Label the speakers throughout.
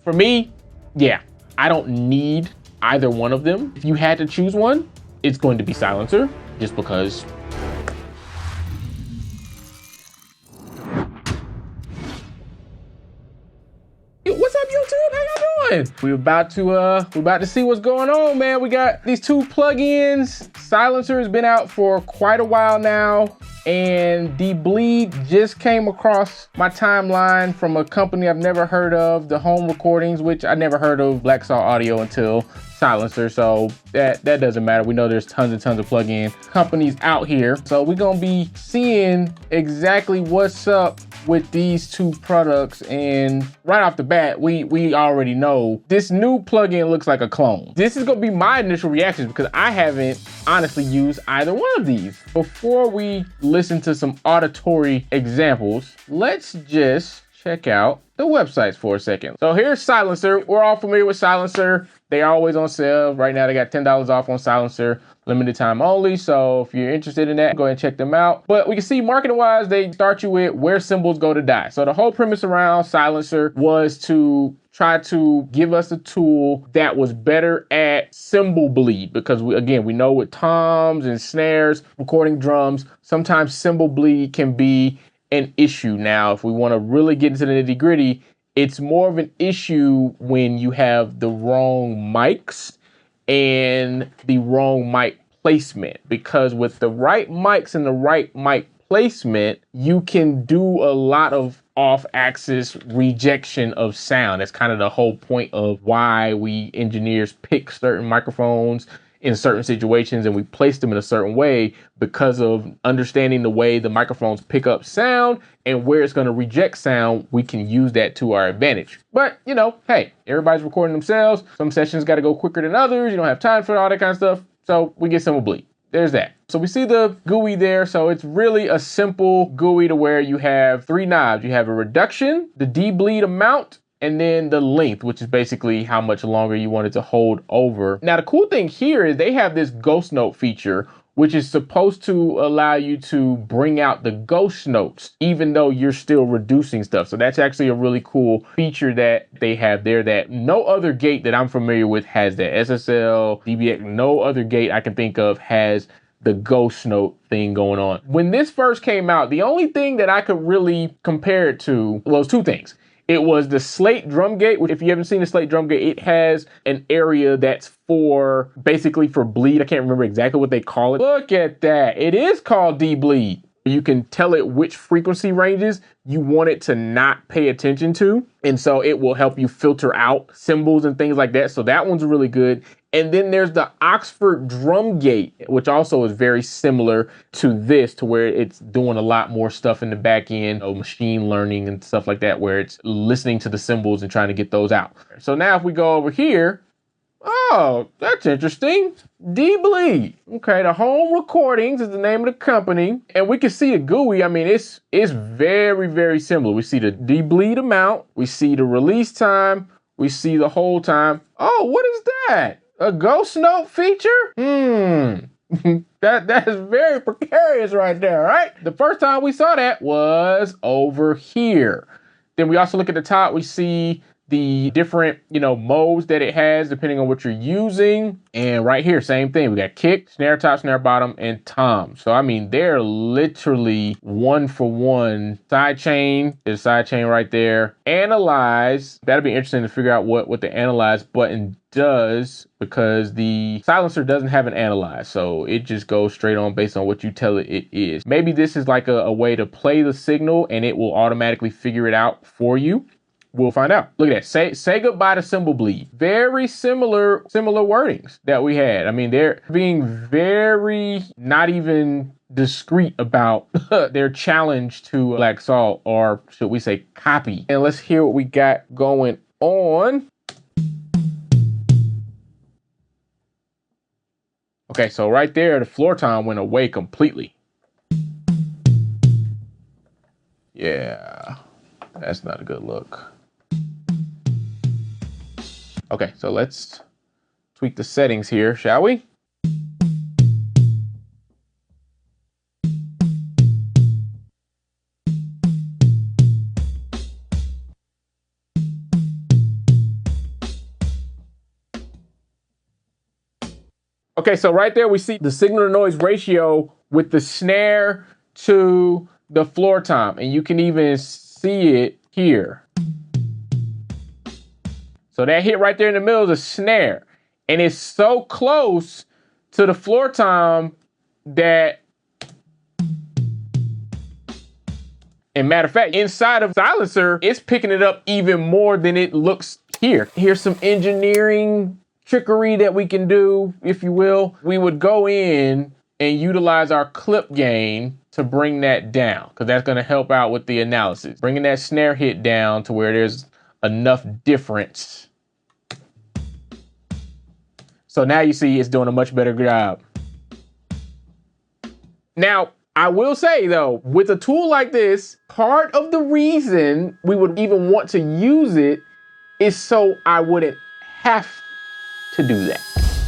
Speaker 1: For me, yeah, I don't need either one of them. If you had to choose one, it's going to be Silencer, just because. What's up, YouTube? How y'all doing? We're about to see what's going on, man. We got these two plugins. Silencer has been out for quite a while now, and DeBleed just came across my timeline from a company I've never heard of, the Home Recordings, which I never heard of Black Saw Audio until Silencer, so that doesn't matter. We know there's tons and tons of plugin companies out here. So we're gonna be seeing exactly what's up with these two products, and right off the bat, we already know this new plugin looks like a clone. This is gonna be my initial reactions because I haven't honestly used either one of these. Before we listen to some auditory examples, let's just check out the websites for a second. So here's Silencer. We're all familiar with Silencer. They are always on sale. Right now they got $10 off on Silencer, limited time only. So if you're interested in that, go ahead and check them out. But we can see marketing wise, they start you with where cymbals go to die. So the whole premise around Silencer was to try to give us a tool that was better at cymbal bleed, because we know with toms and snares, recording drums, sometimes cymbal bleed can be an issue. Now, if we want to really get into the nitty gritty, it's more of an issue when you have the wrong mics and the wrong mic placement, because with the right mics and the right mic placement, you can do a lot of off-axis rejection of sound. That's kind of the whole point of why we engineers pick certain microphones in certain situations and we place them in a certain way, because of understanding the way the microphones pick up sound and where it's going to reject sound. We can use that to our advantage. But you know, hey, everybody's recording themselves. Some sessions got to go quicker than others. You don't have time for all that kind of stuff. So we get cymbal bleed. There's that. So we see the GUI there. So it's really a simple GUI to where you have three knobs. You have a reduction, the DeBleed amount, and then the length, which is basically how much longer you want it to hold over. Now, the cool thing here is they have this ghost note feature, which is supposed to allow you to bring out the ghost notes, even though you're still reducing stuff. So that's actually a really cool feature that they have there that no other gate that I'm familiar with has that. SSL, DBX, no other gate I can think of has the ghost note thing going on. When this first came out, the only thing that I could really compare it to was two things. It was the Slate drum gate, which if you haven't seen the Slate drum gate, it has an area that's basically for bleed. I can't remember exactly what they call it. Look at that. It is called DeBleed. You can tell it which frequency ranges you want it to not pay attention to. And so it will help you filter out cymbals and things like that. So that one's really good. And then there's the Oxford drum gate, which also is very similar to this, to where it's doing a lot more stuff in the back end of machine learning and stuff like that, where it's listening to the cymbals and trying to get those out. So now if we go over here, oh, that's interesting. DeBleed. Okay, the Home Recordings is the name of the company. And we can see the GUI. I mean, it's very, very similar. We see the DeBleed amount. We see the release time. We see the hold time. Oh, what is that? A ghost note feature? That is very precarious right there, right? The first time we saw that was over here. Then we also look at the top, we see the different, modes that it has depending on what you're using. And right here, same thing. We got kick, snare top, snare bottom, and tom. So, I mean, they're literally one for one. Side chain, there's a side chain right there. Analyze, that'll be interesting to figure out what the analyze button does, because the Silencer doesn't have an analyze. So it just goes straight on based on what you tell it is. Maybe this is like a way to play the signal and it will automatically figure it out for you. We'll find out. Look at that. Say goodbye to cymbal bleed. Very similar wordings that we had. I mean, they're being very not even discreet about their challenge to Black Salt, or should we say copy. And let's hear what we got going on. Okay, so right there, the floor tom went away completely. Yeah, that's not a good look. Okay, so let's tweak the settings here, shall we? Okay, so right there we see the signal to noise ratio with the snare to the floor tom, and you can even see it here. So that hit right there in the middle is a snare, and it's so close to the floor tom that, and matter of fact, inside of Silencer, it's picking it up even more than it looks here. Here's some engineering trickery that we can do, if you will. We would go in and utilize our clip gain to bring that down, because that's gonna help out with the analysis. Bringing that snare hit down to where there's enough difference. So now you see it's doing a much better job. Now, I will say though, with a tool like this, part of the reason we would even want to use it is so I wouldn't have to do that,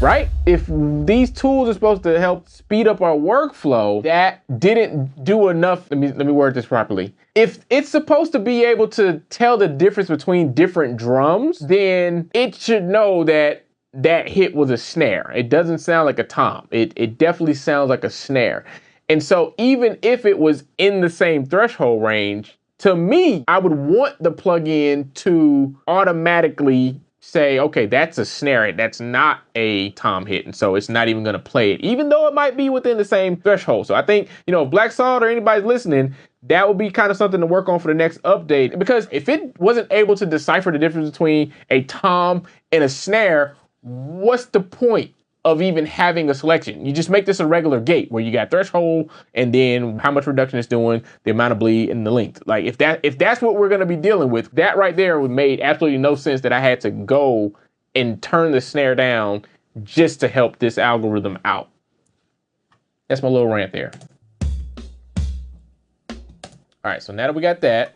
Speaker 1: right? If these tools are supposed to help speed up our workflow, that didn't do enough. Let me word this properly. If it's supposed to be able to tell the difference between different drums, then it should know that that hit was a snare. It doesn't sound like a tom. It definitely sounds like a snare. And so even if it was in the same threshold range, to me, I would want the plugin to automatically say, okay, that's a snare hit. That's not a tom hit. And so it's not even going to play it, even though it might be within the same threshold. So I think, if Black Salt or anybody's listening, that would be kind of something to work on for the next update. Because if it wasn't able to decipher the difference between a tom and a snare, what's the point of even having a selection? You just make this a regular gate where you got threshold and then how much reduction it's doing, the amount of bleed, and the length. Like if that's what we're going to be dealing with, that right there would made absolutely no sense that I had to go and turn the snare down just to help this algorithm out. That's my little rant there. All right, so now that we got that,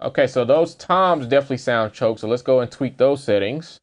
Speaker 1: okay, so those toms definitely sound choked, so let's go and tweak those settings.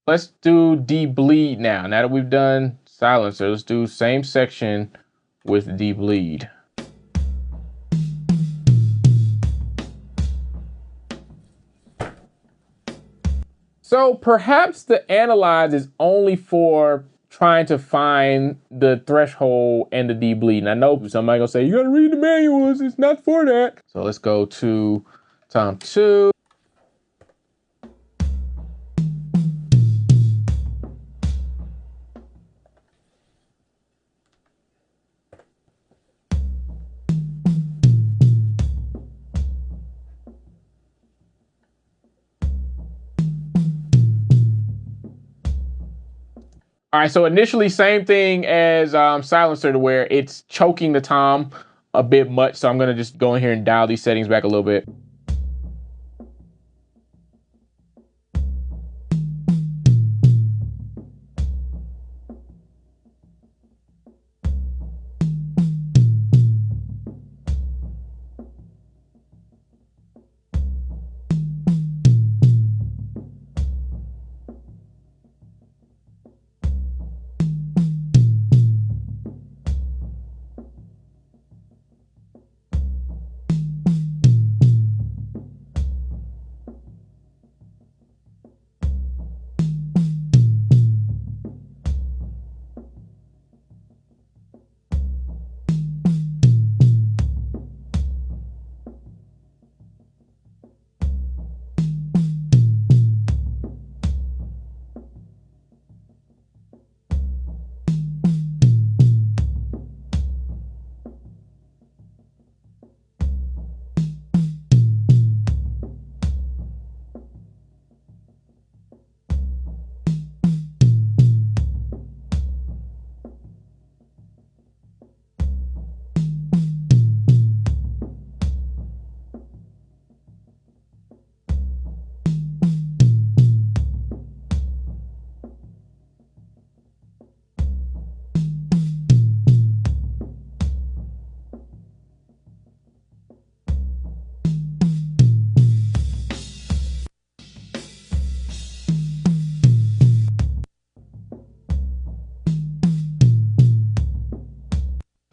Speaker 1: Let's do DeBleed now. Now that we've done Silencer, let's do same section with DeBleed. So perhaps the analyze is only for trying to find the threshold and the DeBleed. And I know somebody gonna say, you gotta read the manuals, it's not for that. So let's go to Tom 2. All right, so initially same thing as Silencer, to where it's choking the tom a bit much. So I'm gonna just go in here and dial these settings back a little bit.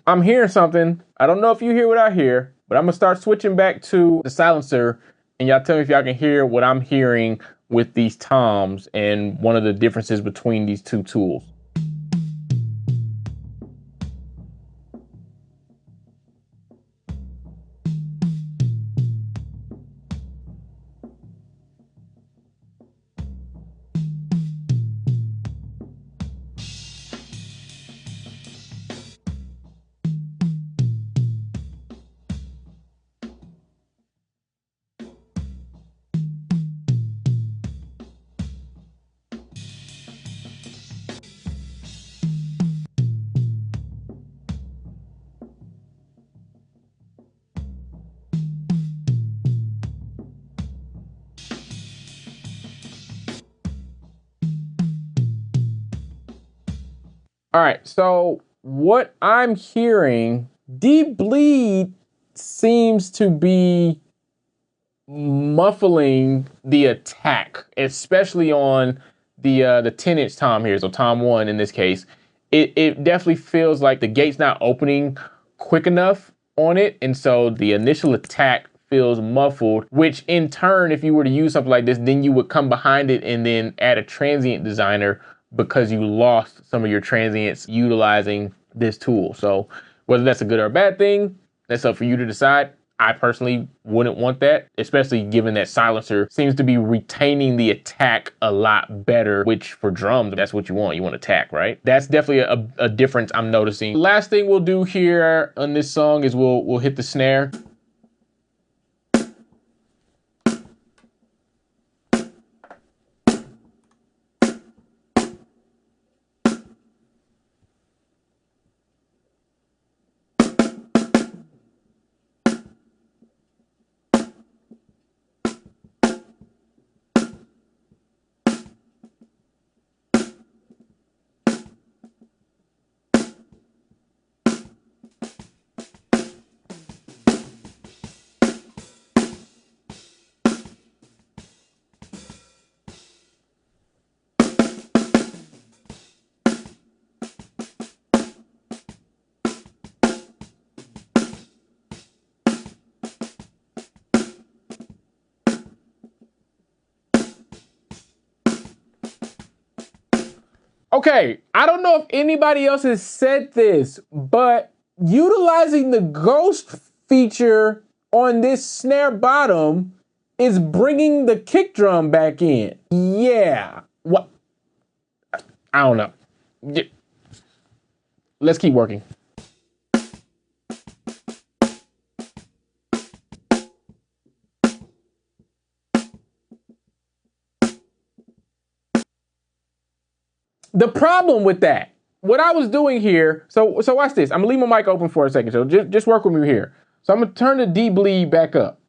Speaker 1: I'm hearing something. I don't know if you hear what I hear, but I'm gonna start switching back to the silencer, and y'all tell me if y'all can hear what I'm hearing with these toms and one of the differences between these two tools. All right, so what I'm hearing, DeBleed seems to be muffling the attack, especially on the 10-inch tom here, so tom 1 in this case. It definitely feels like the gate's not opening quick enough on it, and so the initial attack feels muffled, which in turn, if you were to use something like this, then you would come behind it and then add a transient designer because you lost some of your transients utilizing this tool. So whether that's a good or a bad thing, that's up for you to decide. I personally wouldn't want that, especially given that silencer seems to be retaining the attack a lot better, which for drums, that's what you want. You want attack, right? That's definitely a difference I'm noticing. Last thing we'll do here on this song is we'll hit the snare. Okay, I don't know if anybody else has said this, but utilizing the ghost feature on this snare bottom is bringing the kick drum back in. Yeah. What? I don't know. Let's keep working. The problem with that, what I was doing here, so watch this. I'm gonna leave my mic open for a second, so just work with me here. So I'm gonna turn the DeBleed back up.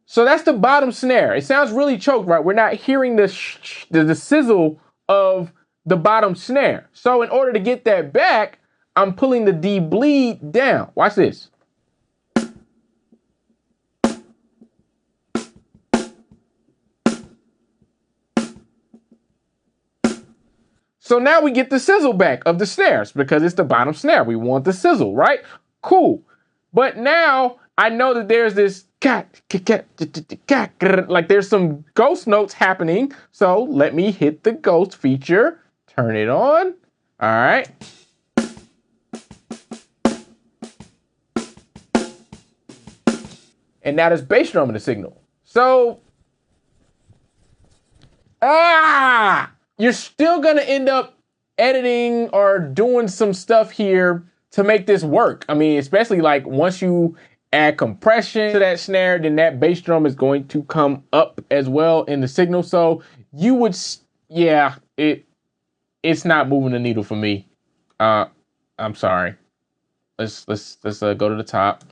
Speaker 1: So that's the bottom snare. It sounds really choked, right? We're not hearing the sizzle of the bottom snare. So in order to get that back, I'm pulling the DeBleed down. Watch this. So now we get the sizzle back of the snares because it's the bottom snare. We want the sizzle, right? Cool. But now I know that there's this like there's some ghost notes happening. So let me hit the ghost feature, turn it on. All right. And now there's bass drum in the signal. So, you're still gonna end up editing or doing some stuff here to make this work. I mean, especially like once you add compression to that snare, then that bass drum is going to come up as well in the signal. So you would, yeah, it's not moving the needle for me. I'm sorry. Let's go to the top.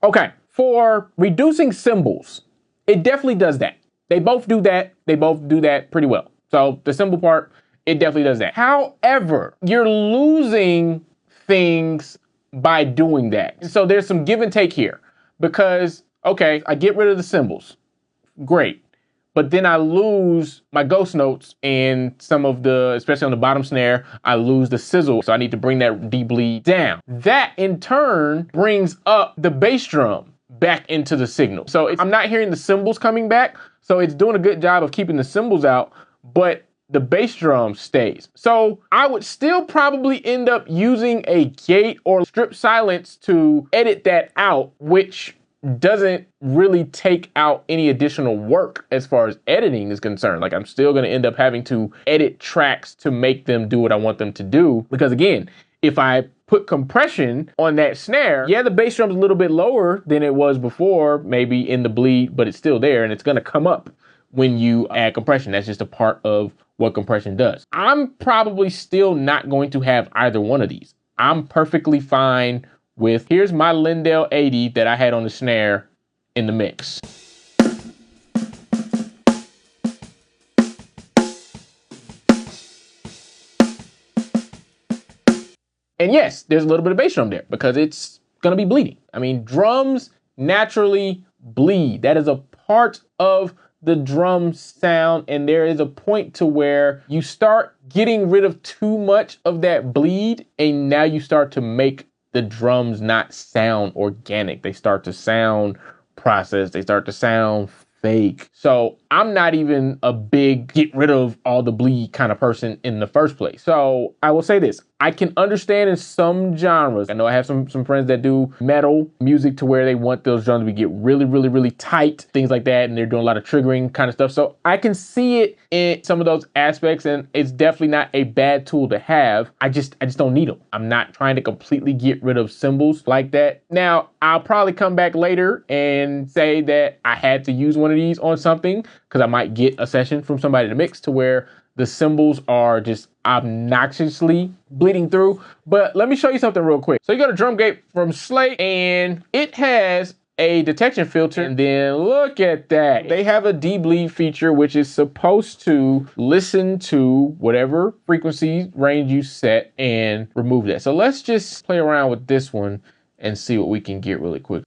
Speaker 1: Okay, for reducing cymbals, it definitely does that. They both do that. They both do that pretty well. So the cymbal part, it definitely does that. However, you're losing things by doing that. And so there's some give and take here because, okay, I get rid of the cymbals. Great. But then I lose my ghost notes and some of the, especially on the bottom snare, I lose the sizzle. So I need to bring that DeBleed down. That in turn brings up the bass drum back into the signal. So I'm not hearing the cymbals coming back. So it's doing a good job of keeping the cymbals out, but the bass drum stays. So I would still probably end up using a gate or strip silence to edit that out, which doesn't really take out any additional work as far as editing is concerned. Like, I'm still going to end up having to edit tracks to make them do what I want them to do. Because again, if I put compression on that snare, yeah, the bass drum's a little bit lower than it was before, maybe in the bleed, but it's still there and it's going to come up when you add compression. That's just a part of what compression does. I'm probably still not going to have either one of these. I'm perfectly fine with, here's my Lindell 80 that I had on the snare in the mix. And yes, there's a little bit of bass drum there because it's gonna be bleeding. I mean, drums naturally bleed. That is a part of the drum sound, and there is a point to where you start getting rid of too much of that bleed, and now you start to make the drums not sound organic. They start to sound processed. They start to sound fake. So I'm not even a big get rid of all the bleed kind of person in the first place. So I will say this. I can understand in some genres. I know I have some friends that do metal music to where they want those drums to get really, really, really tight, things like that. And they're doing a lot of triggering kind of stuff. So I can see it in some of those aspects, and it's definitely not a bad tool to have. I just don't need them. I'm not trying to completely get rid of cymbals like that. Now, I'll probably come back later and say that I had to use one of these on something because I might get a session from somebody to mix to where the cymbals are just obnoxiously bleeding through. But let me show you something real quick. So you got a drum gate from Slate, and it has a detection filter. And then look at that. They have a DeBleed feature, which is supposed to listen to whatever frequency range you set and remove that. So let's just play around with this one and see what we can get really quick.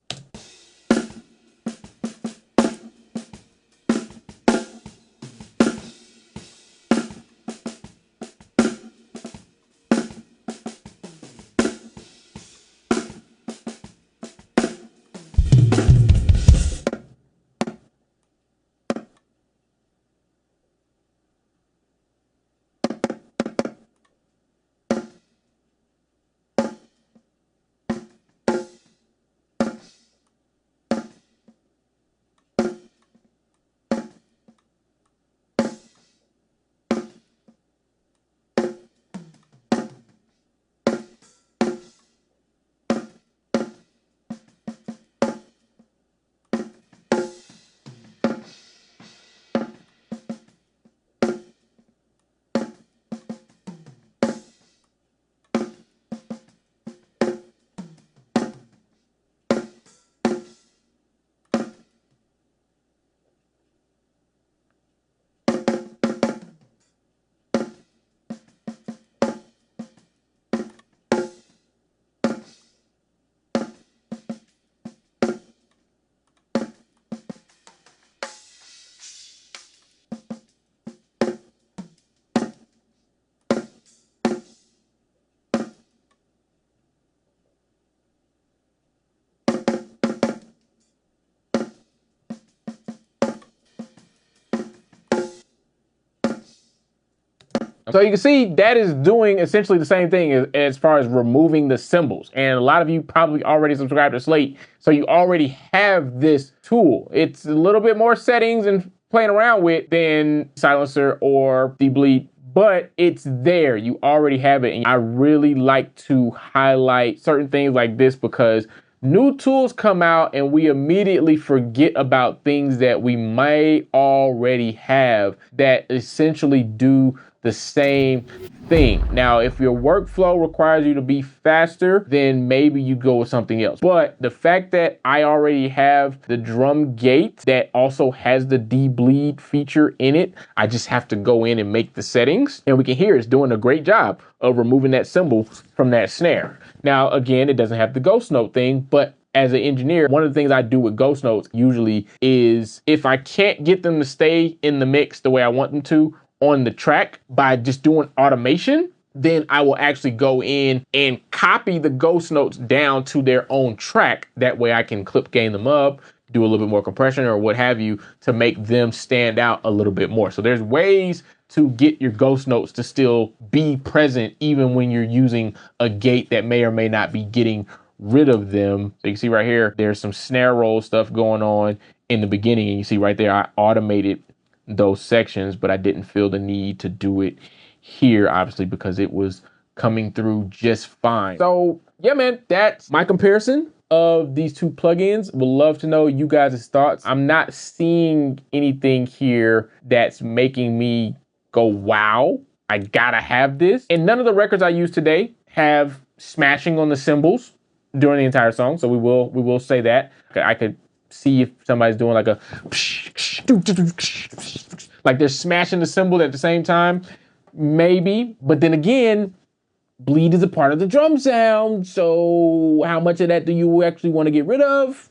Speaker 1: So you can see that is doing essentially the same thing as far as removing the cymbals. And a lot of you probably already subscribed to Slate, so you already have this tool. It's a little bit more settings and playing around with than Silencer or DeBleed, but it's there. You already have it. And I really like to highlight certain things like this because new tools come out and we immediately forget about things that we may already have that essentially do the the same thing. Now, if your workflow requires you to be faster, then maybe you go with something else. But the fact that I already have the drum gate that also has the DeBleed feature in it, I just have to go in and make the settings, and we can hear it's doing a great job of removing that cymbal from that snare. Now, again, it doesn't have the ghost note thing, but as an engineer, one of the things I do with ghost notes usually is if I can't get them to stay in the mix the way I want them to on the track by just doing automation, then I will actually go in and copy the ghost notes down to their own track. That way I can clip gain them up, do a little bit more compression or what have you to make them stand out a little bit more. So there's ways to get your ghost notes to still be present even when you're using a gate that may or may not be getting rid of them. So you can see right here, there's some snare roll stuff going on in the beginning. And you see right there, I automated those sections, but I didn't feel the need to do it here, obviously, because it was coming through just fine. So yeah, man, that's my comparison of these two plugins. Would love to know you guys' thoughts. I'm not seeing anything here that's making me go, wow, I gotta have this. And none of the records I use today have smashing on the cymbals during the entire song. So we will say that. I could see if somebody's doing like a like they're smashing the cymbal at the same time, maybe. But then again, bleed is a part of the drum sound. So how much of that do you actually want to get rid of?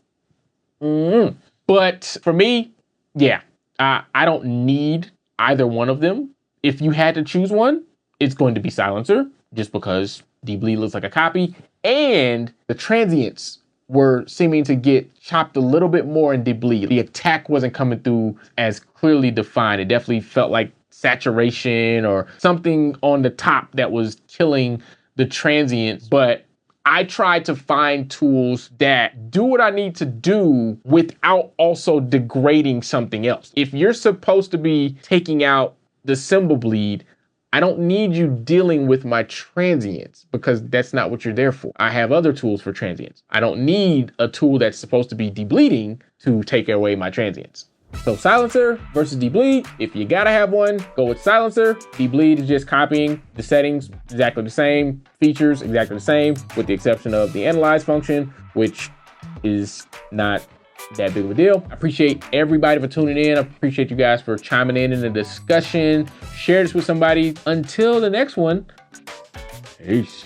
Speaker 1: But for me, yeah, I don't need either one of them. If you had to choose one, it's going to be Silencer, just because DeBleed looks like a copy, and the transients were seeming to get chopped a little bit more in DeBleed. The attack wasn't coming through as clearly defined. It definitely felt like saturation or something on the top that was killing the transients. But I tried to find tools that do what I need to do without also degrading something else. If you're supposed to be taking out the cymbal bleed, I don't need you dealing with my transients because that's not what you're there for. I have other tools for transients. I don't need a tool that's supposed to be debleeding to take away my transients. So Silencer versus DeBleed. If you gotta have one, go with Silencer. DeBleed is just copying the settings, exactly the same, features exactly the same, with the exception of the analyze function, which is not that big of a deal. I appreciate everybody for tuning in. I appreciate you guys for chiming in the discussion. Share this with somebody. Until the next one, peace.